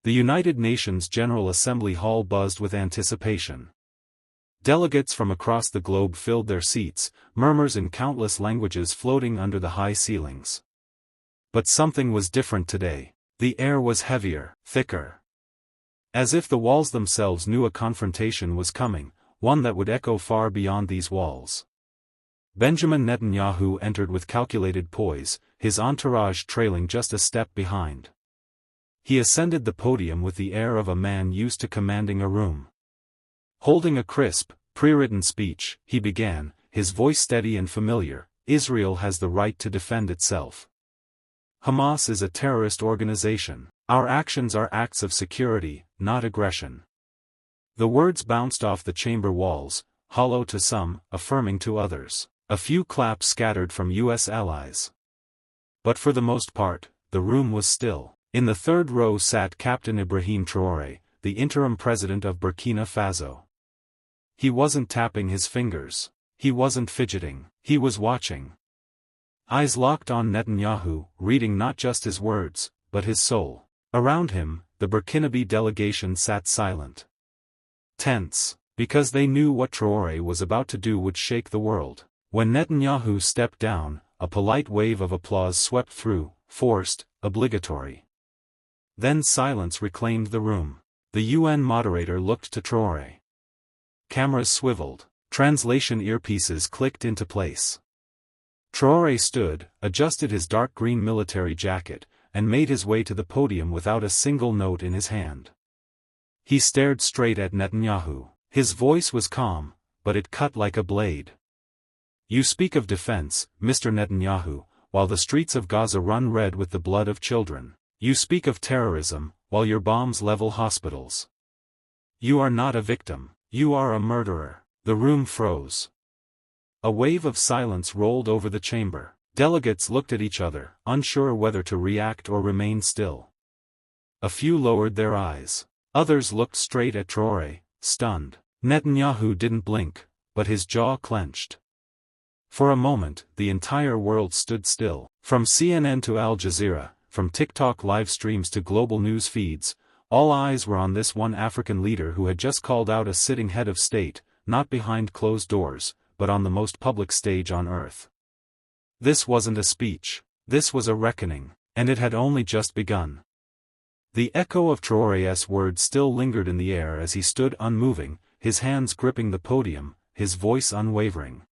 The United Nations General Assembly Hall buzzed with anticipation. Delegates from across the globe filled their seats, murmurs in countless languages floating under the high ceilings. But something was different today. The air was heavier, thicker. As if the walls themselves knew a confrontation was coming, one that would echo far beyond these walls. Benjamin Netanyahu entered with calculated poise, his entourage trailing just a step behind. He ascended the podium with the air of a man used to commanding a room. Holding a crisp, pre-written speech, he began, his voice steady and familiar. Israel has the right to defend itself. Hamas is a terrorist organization. Our actions are acts of security, not aggression. The words bounced off the chamber walls, hollow to some, affirming to others. A few claps scattered from U.S. allies. But for the most part, the room was still. In the third row sat Captain Ibrahim Traoré, the interim president of Burkina Faso. He wasn't tapping his fingers. He wasn't fidgeting. He was watching. Eyes locked on Netanyahu, reading not just his words, but his soul. Around him, the Burkinabe delegation sat silent. Tense, because they knew what Traoré was about to do would shake the world. When Netanyahu stepped down, a polite wave of applause swept through, forced, obligatory. Then silence reclaimed the room. The UN moderator looked to Traoré. Cameras swiveled. Translation earpieces clicked into place. Traoré stood, adjusted his dark green military jacket, and made his way to the podium without a single note in his hand. He stared straight at Netanyahu. His voice was calm, but it cut like a blade. You speak of defense, Mr. Netanyahu, while the streets of Gaza run red with the blood of children. You speak of terrorism, while your bombs level hospitals. You are not a victim, you are a murderer. The room froze. A wave of silence rolled over the chamber. Delegates looked at each other, unsure whether to react or remain still. A few lowered their eyes. Others looked straight at Traoré, stunned. Netanyahu didn't blink, but his jaw clenched. For a moment, the entire world stood still. From CNN to Al Jazeera, from TikTok live streams to global news feeds, all eyes were on this one African leader who had just called out a sitting head of state, not behind closed doors, but on the most public stage on earth. This wasn't a speech. This was a reckoning, and it had only just begun. The echo of Traoré's words still lingered in the air as he stood unmoving, his hands gripping the podium, his voice unwavering.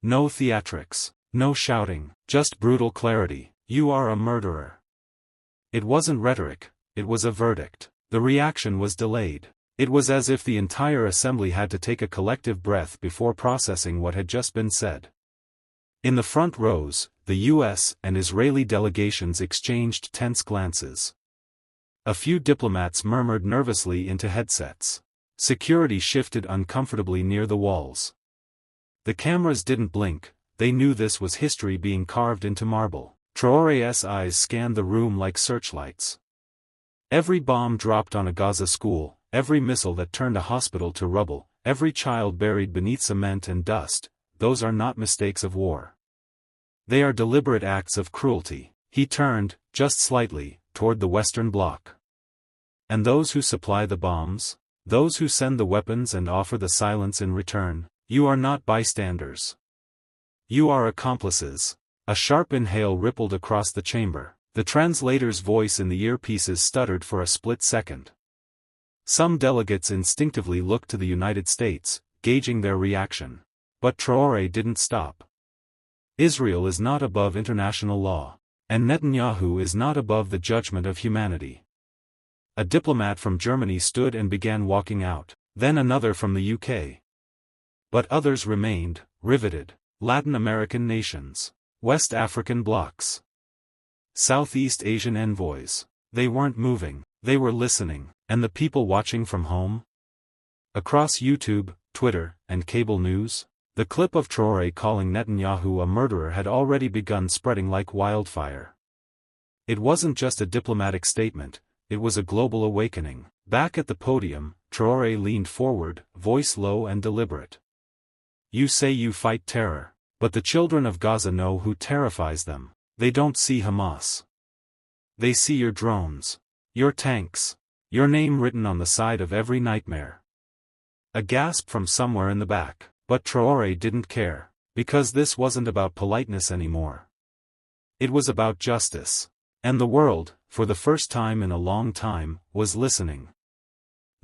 No theatrics, no shouting, just brutal clarity. You are a murderer. It wasn't rhetoric, it was a verdict. The reaction was delayed. It was as if the entire assembly had to take a collective breath before processing what had just been said. In the front rows, the U.S. and Israeli delegations exchanged tense glances. A few diplomats murmured nervously into headsets. Security shifted uncomfortably near the walls. The cameras didn't blink, they knew this was history being carved into marble. Traoré's eyes scanned the room like searchlights. Every bomb dropped on a Gaza school, every missile that turned a hospital to rubble, every child buried beneath cement and dust, those are not mistakes of war. They are deliberate acts of cruelty. He turned, just slightly, toward the Western Bloc. And those who supply the bombs? Those who send the weapons and offer the silence in return? You are not bystanders. You are accomplices. A sharp inhale rippled across the chamber. The translator's voice in the earpieces stuttered for a split second. Some delegates instinctively looked to the United States, gauging their reaction. But Traoré didn't stop. Israel is not above international law. And Netanyahu is not above the judgment of humanity. A diplomat from Germany stood and began walking out, then another from the UK. But others remained, riveted. Latin American nations. West African blocs. Southeast Asian envoys. They weren't moving, they were listening. And the people watching from home? Across YouTube, Twitter, and cable news, the clip of Traoré calling Netanyahu a murderer had already begun spreading like wildfire. It wasn't just a diplomatic statement, it was a global awakening. Back at the podium, Traoré leaned forward, voice low and deliberate. You say you fight terror, but the children of Gaza know who terrifies them. They don't see Hamas. They see your drones, your tanks, Your name written on the side of every nightmare. A gasp from somewhere in the back, but Traoré didn't care, because this wasn't about politeness anymore. It was about justice. And the world, for the first time in a long time, was listening.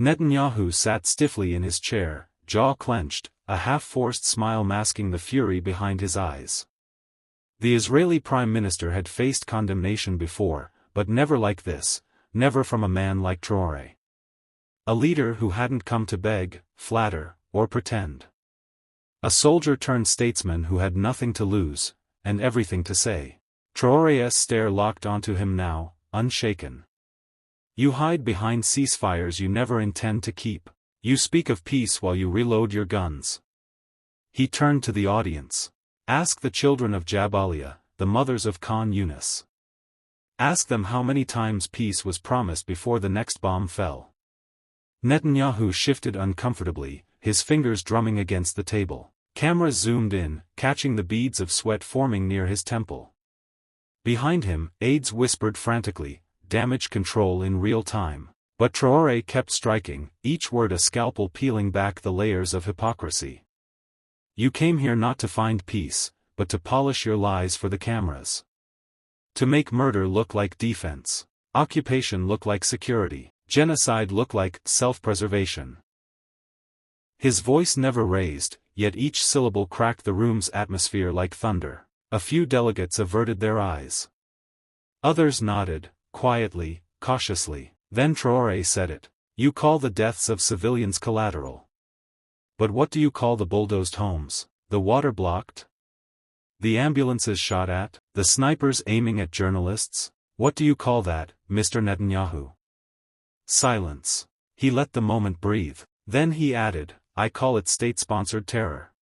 Netanyahu sat stiffly in his chair, jaw clenched, a half-forced smile masking the fury behind his eyes. The Israeli Prime Minister had faced condemnation before, but never like this, never from a man like Traoré. A leader who hadn't come to beg, flatter, or pretend. A soldier-turned-statesman who had nothing to lose, and everything to say. Traoré's stare locked onto him now, unshaken. You hide behind ceasefires you never intend to keep. You speak of peace while you reload your guns. He turned to the audience. Ask the children of Jabalia, the mothers of Khan Yunis. Ask them how many times peace was promised before the next bomb fell. Netanyahu shifted uncomfortably, his fingers drumming against the table. Cameras zoomed in, catching the beads of sweat forming near his temple. Behind him, aides whispered frantically, damage control in real time. But Traoré kept striking, each word a scalpel peeling back the layers of hypocrisy. You came here not to find peace, but to polish your lies for the cameras. To make murder look like defense. Occupation look like security. Genocide look like self-preservation. His voice never raised, yet each syllable cracked the room's atmosphere like thunder. A few delegates averted their eyes. Others nodded, quietly, cautiously. Then Traoré said it. You call the deaths of civilians collateral. But what do you call the bulldozed homes, the water blocked? The ambulances shot at, the snipers aiming at journalists? What do you call that, Mr. Netanyahu? Silence. He let the moment breathe. Then he added, I call it state-sponsored terror.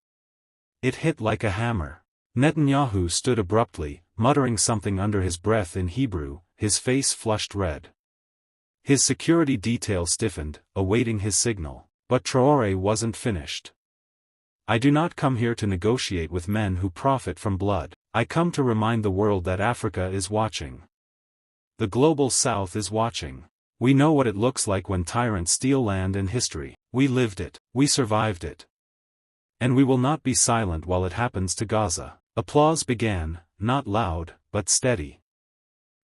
It hit like a hammer. Netanyahu stood abruptly, muttering something under his breath in Hebrew, his face flushed red. His security detail stiffened, awaiting his signal. But Traoré wasn't finished. I do not come here to negotiate with men who profit from blood. I come to remind the world that Africa is watching. The global south is watching. We know what it looks like when tyrants steal land and history. We lived it. We survived it. And we will not be silent while it happens to Gaza. Applause began, not loud, but steady.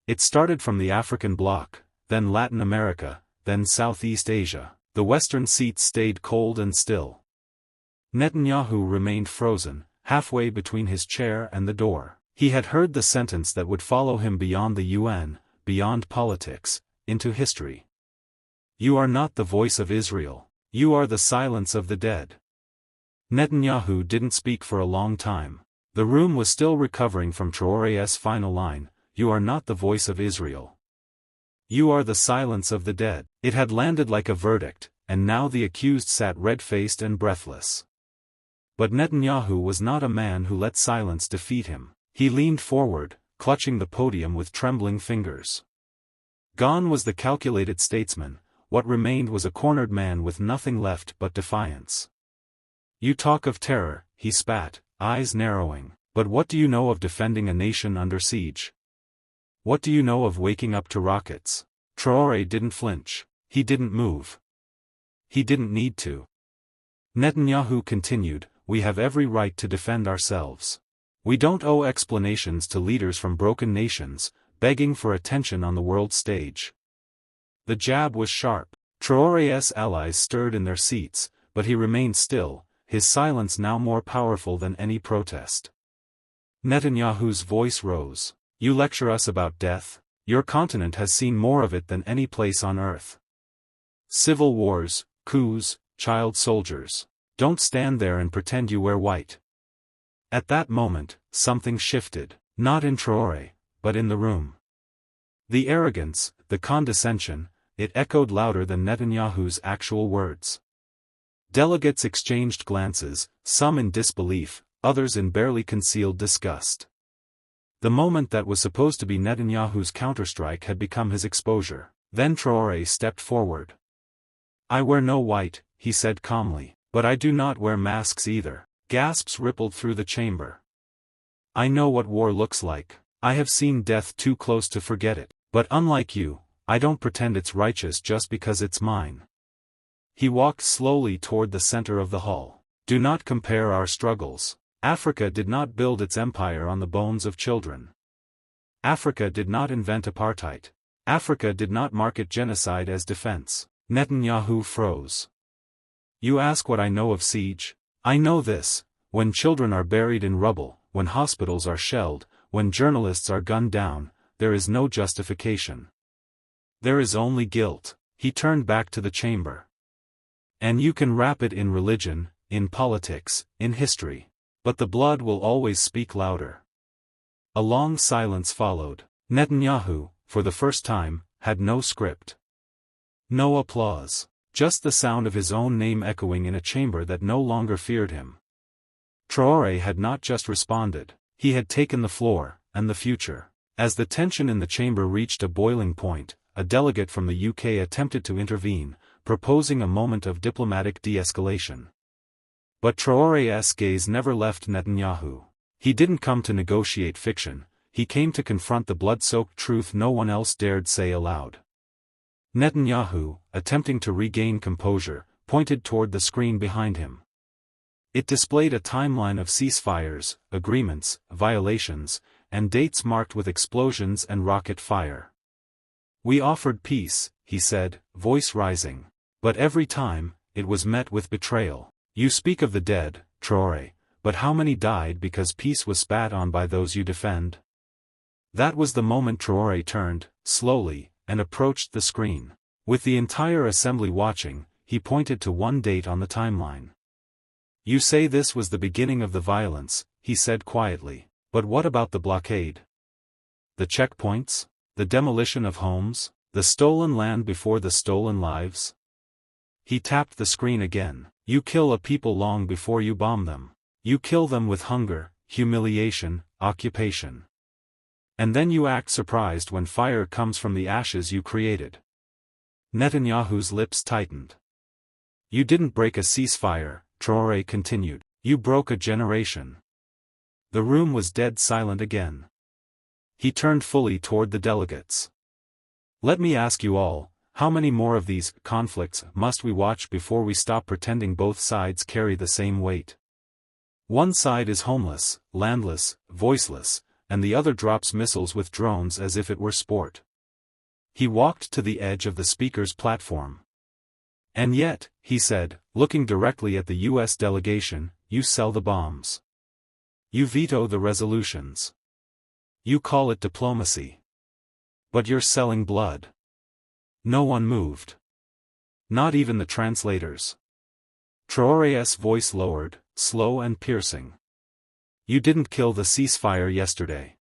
It started from the African bloc, then Latin America, then Southeast Asia. The western seats stayed cold and still. Netanyahu remained frozen, halfway between his chair and the door. He had heard the sentence that would follow him beyond the UN, beyond politics, into history. You are not the voice of Israel. You are the silence of the dead. Netanyahu didn't speak for a long time. The room was still recovering from Traoré's final line, you are not the voice of Israel. You are the silence of the dead. It had landed like a verdict, and now the accused sat red-faced and breathless. But Netanyahu was not a man who let silence defeat him. He leaned forward, clutching the podium with trembling fingers. Gone was the calculated statesman, what remained was a cornered man with nothing left but defiance. You talk of terror, he spat, eyes narrowing, but what do you know of defending a nation under siege? What do you know of waking up to rockets? Traoré didn't flinch. He didn't move. He didn't need to. Netanyahu continued, we have every right to defend ourselves. We don't owe explanations to leaders from broken nations, begging for attention on the world stage. The jab was sharp. Traoré's allies stirred in their seats, but he remained still, his silence now more powerful than any protest. Netanyahu's voice rose. You lecture us about death? Your continent has seen more of it than any place on earth. Civil wars, coups, child soldiers. Don't stand there and pretend you wear white. At that moment, something shifted, not in Traoré, but in the room. The arrogance, the condescension, it echoed louder than Netanyahu's actual words. Delegates exchanged glances, some in disbelief, others in barely concealed disgust. The moment that was supposed to be Netanyahu's counterstrike had become his exposure. Then Traoré stepped forward. I wear no white, he said calmly, but I do not wear masks either. Gasps rippled through the chamber. I know what war looks like. I have seen death too close to forget it. But unlike you, I don't pretend it's righteous just because it's mine. He walked slowly toward the center of the hall. Do not compare our struggles. Africa did not build its empire on the bones of children. Africa did not invent apartheid. Africa did not market genocide as defense. Netanyahu froze. You ask what I know of siege? I know this: when children are buried in rubble, when hospitals are shelled, when journalists are gunned down, there is no justification. There is only guilt. He turned back to the chamber. And you can wrap it in religion, in politics, in history. But the blood will always speak louder. A long silence followed. Netanyahu, for the first time, had no script. No applause. Just the sound of his own name echoing in a chamber that no longer feared him. Traoré had not just responded, he had taken the floor, and the future. As the tension in the chamber reached a boiling point, a delegate from the UK attempted to intervene, proposing a moment of diplomatic de-escalation. But Traoré's gaze never left Netanyahu. He didn't come to negotiate fiction, he came to confront the blood-soaked truth no one else dared say aloud. Netanyahu, attempting to regain composure, pointed toward the screen behind him. It displayed a timeline of ceasefires, agreements, violations, and dates marked with explosions and rocket fire. We offered peace, he said, voice rising. But every time, it was met with betrayal. You speak of the dead, Traoré, but how many died because peace was spat on by those you defend? That was the moment Traoré turned, slowly, and approached the screen. With the entire assembly watching, he pointed to one date on the timeline. You say this was the beginning of the violence, he said quietly, but what about the blockade? The checkpoints? The demolition of homes? The stolen land before the stolen lives? He tapped the screen again. You kill a people long before you bomb them. You kill them with hunger, humiliation, occupation. And then you act surprised when fire comes from the ashes you created. Netanyahu's lips tightened. You didn't break a ceasefire, Traoré continued. You broke a generation. The room was dead silent again. He turned fully toward the delegates. Let me ask you all, how many more of these conflicts must we watch before we stop pretending both sides carry the same weight? One side is homeless, landless, voiceless, and the other drops missiles with drones as if it were sport. He walked to the edge of the speaker's platform. And yet, he said, looking directly at the U.S. delegation, you sell the bombs. You veto the resolutions. You call it diplomacy. But you're selling blood. No one moved. Not even the translators. Traoré's voice lowered, slow and piercing. You didn't kill the ceasefire yesterday.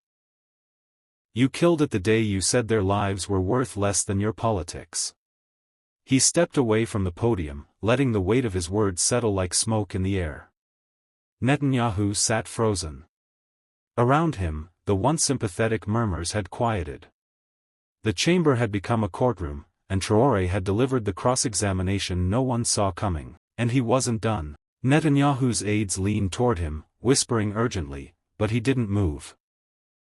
You killed it the day you said their lives were worth less than your politics. He stepped away from the podium, letting the weight of his words settle like smoke in the air. Netanyahu sat frozen. Around him, the once sympathetic murmurs had quieted. The chamber had become a courtroom, and Traoré had delivered the cross-examination no one saw coming, and he wasn't done. Netanyahu's aides leaned toward him, whispering urgently, but he didn't move.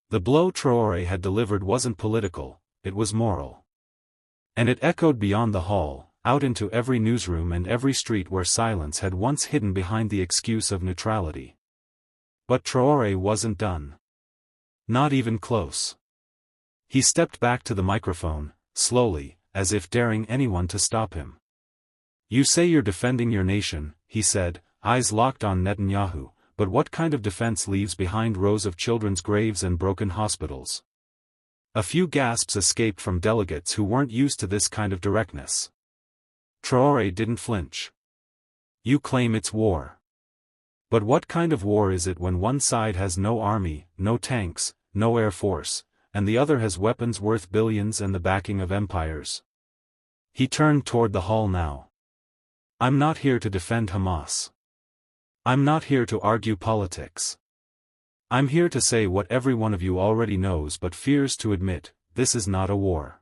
The blow Traoré had delivered wasn't political, it was moral. And it echoed beyond the hall, out into every newsroom and every street where silence had once hidden behind the excuse of neutrality. But Traoré wasn't done. Not even close. He stepped back to the microphone, slowly, as if daring anyone to stop him. You say you're defending your nation, he said, eyes locked on Netanyahu, but what kind of defense leaves behind rows of children's graves and broken hospitals? A few gasps escaped from delegates who weren't used to this kind of directness. Traoré didn't flinch. You claim it's war. But what kind of war is it when one side has no army, no tanks, no air force, and the other has weapons worth billions and the backing of empires? He turned toward the hall now. I'm not here to defend Hamas. I'm not here to argue politics. I'm here to say what every one of you already knows but fears to admit: this is not a war.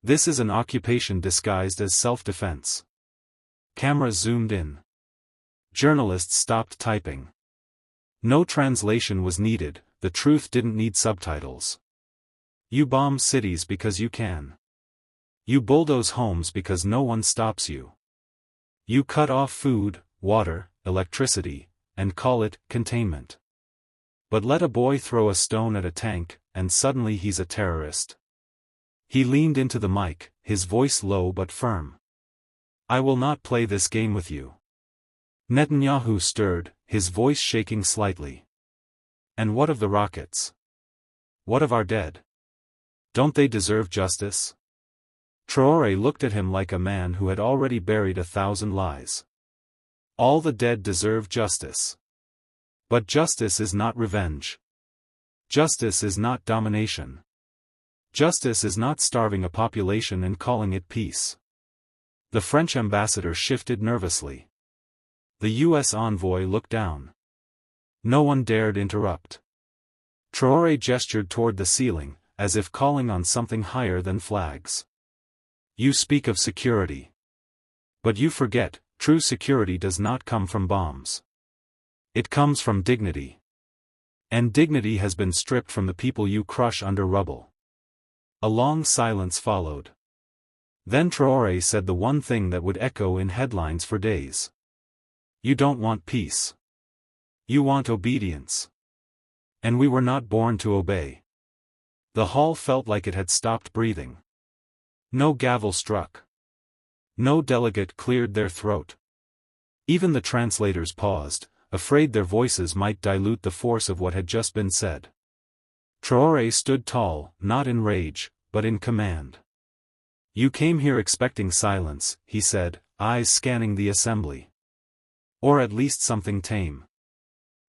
This is an occupation disguised as self-defense. Cameras zoomed in. Journalists stopped typing. No translation was needed, the truth didn't need subtitles. You bomb cities because you can. You bulldoze homes because no one stops you. You cut off food, water, electricity, and call it containment. But let a boy throw a stone at a tank, and suddenly he's a terrorist. He leaned into the mic, his voice low but firm. I will not play this game with you. Netanyahu stirred, his voice shaking slightly. And what of the rockets? What of our dead? Don't they deserve justice? Traoré looked at him like a man who had already buried 1,000 lies. All the dead deserve justice. But justice is not revenge. Justice is not domination. Justice is not starving a population and calling it peace. The French ambassador shifted nervously. The U.S. envoy looked down. No one dared interrupt. Traoré gestured toward the ceiling, as if calling on something higher than flags. You speak of security. But you forget, true security does not come from bombs. It comes from dignity. And dignity has been stripped from the people you crush under rubble. A long silence followed. Then Traoré said the one thing that would echo in headlines for days. You don't want peace. You want obedience. And we were not born to obey. The hall felt like it had stopped breathing. No gavel struck. No delegate cleared their throat. Even the translators paused, afraid their voices might dilute the force of what had just been said. Traoré stood tall, not in rage, but in command. You came here expecting silence, he said, eyes scanning the assembly. Or at least something tame.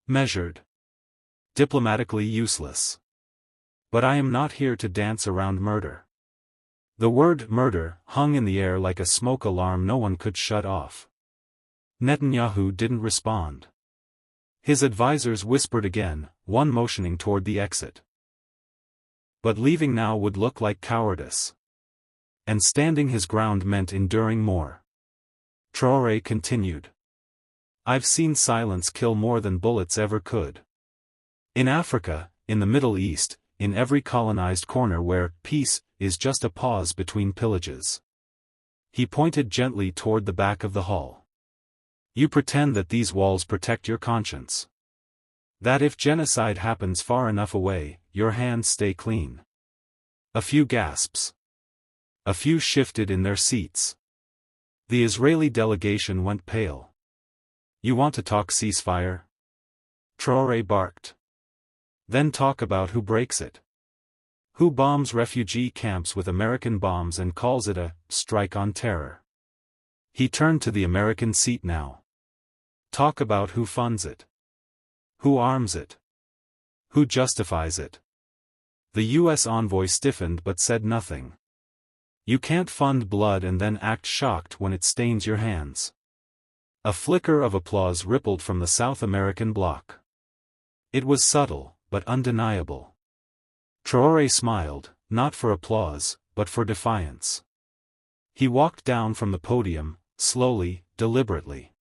Measured. Diplomatically useless. But I am not here to dance around murder. The word murder hung in the air like a smoke alarm no one could shut off. Netanyahu didn't respond. His advisors whispered again, one motioning toward the exit. But leaving now would look like cowardice. And standing his ground meant enduring more. Traoré continued. I've seen silence kill more than bullets ever could. In Africa, in the Middle East, in every colonized corner where peace is just a pause between pillages. He pointed gently toward the back of the hall. You pretend that these walls protect your conscience. That if genocide happens far enough away, your hands stay clean. A few gasps. A few shifted in their seats. The Israeli delegation went pale. You want to talk ceasefire? Traoré barked. Then talk about who breaks it. Who bombs refugee camps with American bombs and calls it a strike on terror. He turned to the American seat now. Talk about who funds it. Who arms it. Who justifies it. The U.S. envoy stiffened but said nothing. You can't fund blood and then act shocked when it stains your hands. A flicker of applause rippled from the South American bloc. It was subtle, but undeniable. Traoré smiled, not for applause, but for defiance. He walked down from the podium, slowly, deliberately.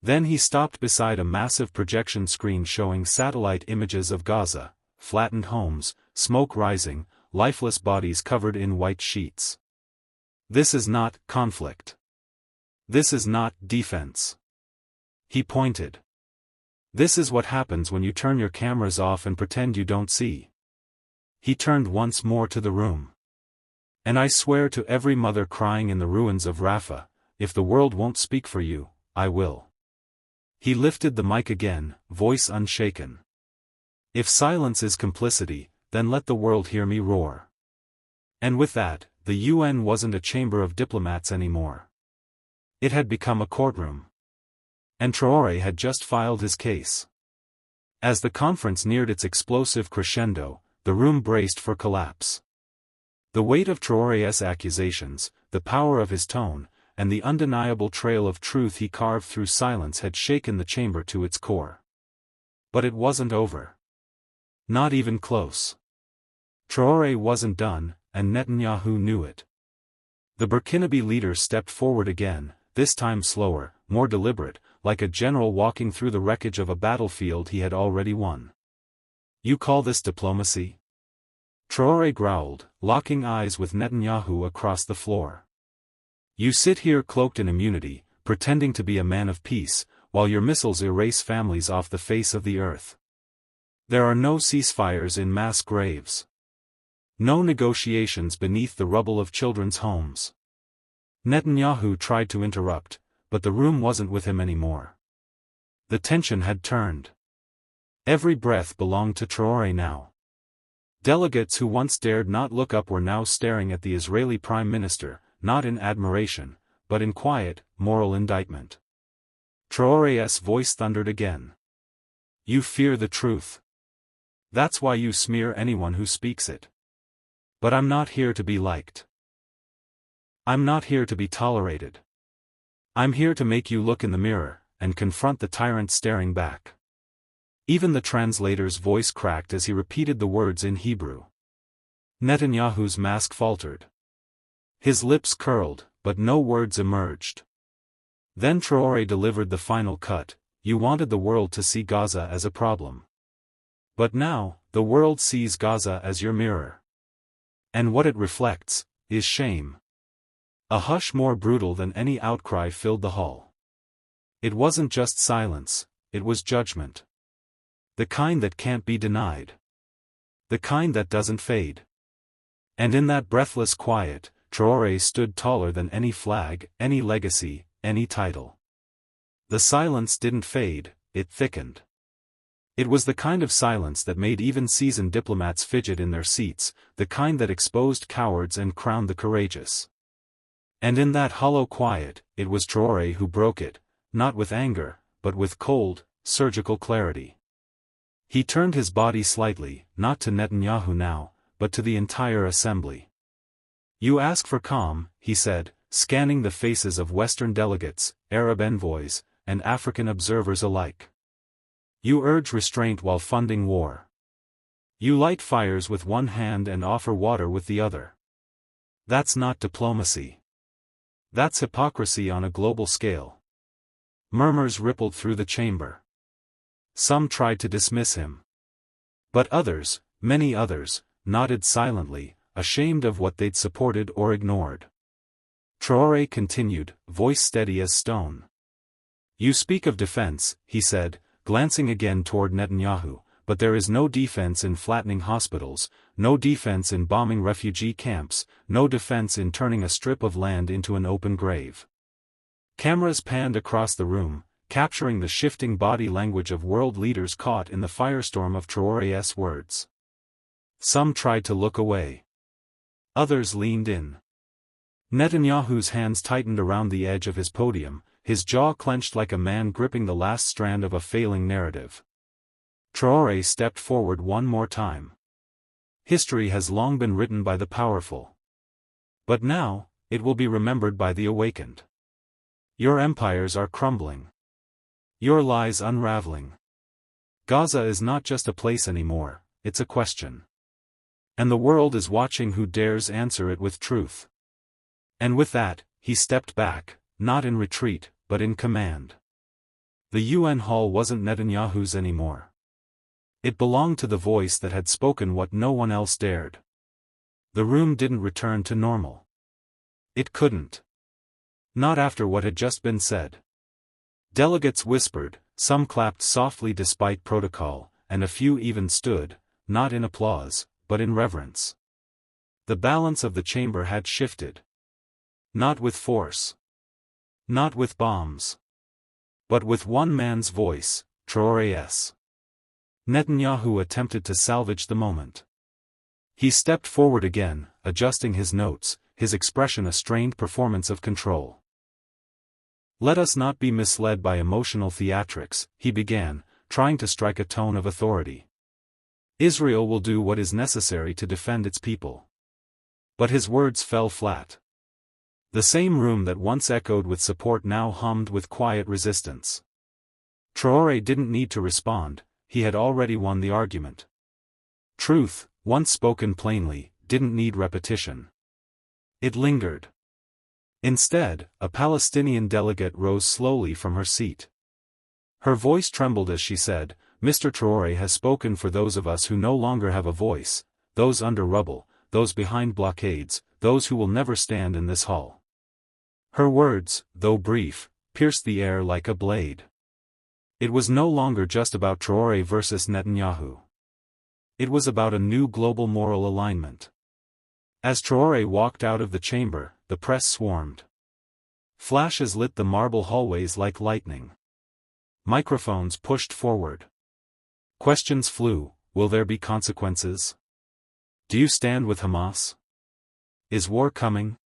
Then he stopped beside a massive projection screen showing satellite images of Gaza, flattened homes, smoke rising, lifeless bodies covered in white sheets. This is not conflict. This is not defense. He pointed. This is what happens when you turn your cameras off and pretend you don't see. He turned once more to the room. And I swear to every mother crying in the ruins of Rafah, if the world won't speak for you, I will. He lifted the mic again, voice unshaken. If silence is complicity, then let the world hear me roar. And with that, the UN wasn't a chamber of diplomats anymore. It had become a courtroom. And Traoré had just filed his case. As the conference neared its explosive crescendo, the room braced for collapse. The weight of Traoré's accusations, the power of his tone, and the undeniable trail of truth he carved through silence had shaken the chamber to its core. But it wasn't over. Not even close. Traoré wasn't done, and Netanyahu knew it. The Burkinabe leader stepped forward again, this time slower, more deliberate, like a general walking through the wreckage of a battlefield he had already won. You call this diplomacy? Traoré growled, locking eyes with Netanyahu across the floor. You sit here cloaked in immunity, pretending to be a man of peace, while your missiles erase families off the face of the earth. There are no ceasefires in mass graves. No negotiations beneath the rubble of children's homes. Netanyahu tried to interrupt, but the room wasn't with him anymore. The tension had turned. Every breath belonged to Traoré now. Delegates who once dared not look up were now staring at the Israeli Prime Minister, not in admiration, but in quiet, moral indictment. Traoré's voice thundered again. You fear the truth. That's why you smear anyone who speaks it. But I'm not here to be liked. I'm not here to be tolerated. I'm here to make you look in the mirror, and confront the tyrant staring back. Even the translator's voice cracked as he repeated the words in Hebrew. Netanyahu's mask faltered. His lips curled, but no words emerged. Then Traoré delivered the final cut. You wanted the world to see Gaza as a problem. But now, the world sees Gaza as your mirror. And what it reflects is shame. A hush more brutal than any outcry filled the hall. It wasn't just silence, it was judgment. The kind that can't be denied. The kind that doesn't fade. And in that breathless quiet, Traoré stood taller than any flag, any legacy, any title. The silence didn't fade, it thickened. It was the kind of silence that made even seasoned diplomats fidget in their seats, the kind that exposed cowards and crowned the courageous. And in that hollow quiet, it was Traoré who broke it, not with anger, but with cold, surgical clarity. He turned his body slightly, not to Netanyahu now, but to the entire assembly. You ask for calm, he said, scanning the faces of Western delegates, Arab envoys, and African observers alike. You urge restraint while funding war. You light fires with one hand and offer water with the other. That's not diplomacy. That's hypocrisy on a global scale. Murmurs rippled through the chamber. Some tried to dismiss him. But others, many others, nodded silently, ashamed of what they'd supported or ignored. Traoré continued, voice steady as stone. You speak of defense, he said, glancing again toward Netanyahu, but there is no defense in flattening hospitals, no defense in bombing refugee camps, no defense in turning a strip of land into an open grave. Cameras panned across the room, capturing the shifting body language of world leaders caught in the firestorm of Traoré's words. Some tried to look away. Others leaned in. Netanyahu's hands tightened around the edge of his podium, his jaw clenched like a man gripping the last strand of a failing narrative. Traoré stepped forward one more time. History has long been written by the powerful. But now, it will be remembered by the awakened. Your empires are crumbling. Your lies unraveling. Gaza is not just a place anymore, it's a question. And the world is watching who dares answer it with truth. And with that, he stepped back, not in retreat, but in command. The UN hall wasn't Netanyahu's anymore. It belonged to the voice that had spoken what no one else dared. The room didn't return to normal. It couldn't. Not after what had just been said. Delegates whispered, some clapped softly despite protocol, and a few even stood, not in applause, but in reverence. The balance of the chamber had shifted. Not with force. Not with bombs. But with one man's voice, Traoré's. Netanyahu attempted to salvage the moment. He stepped forward again, adjusting his notes, his expression a strained performance of control. Let us not be misled by emotional theatrics, he began, trying to strike a tone of authority. Israel will do what is necessary to defend its people. But his words fell flat. The same room that once echoed with support now hummed with quiet resistance. Traoré didn't need to respond, he had already won the argument. Truth, once spoken plainly, didn't need repetition. It lingered. Instead, a Palestinian delegate rose slowly from her seat. Her voice trembled as she said, Mr. Traoré has spoken for those of us who no longer have a voice, those under rubble, those behind blockades, those who will never stand in this hall. Her words, though brief, pierced the air like a blade. It was no longer just about Traoré versus Netanyahu. It was about a new global moral alignment. As Traoré walked out of the chamber, the press swarmed. Flashes lit the marble hallways like lightning. Microphones pushed forward. Questions flew: will there be consequences? Do you stand with Hamas? Is war coming?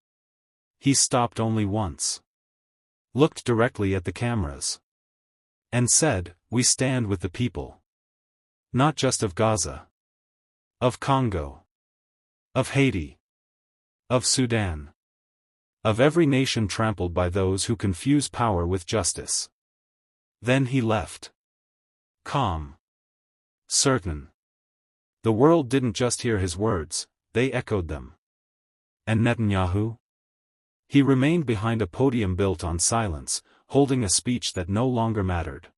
He stopped only once. Looked directly at the cameras. And said, we stand with the people. Not just of Gaza. Of Congo. Of Haiti. Of Sudan. Of every nation trampled by those who confuse power with justice. Then he left. Calm. Certain. The world didn't just hear his words, they echoed them. And Netanyahu? He remained behind a podium built on silence, holding a speech that no longer mattered.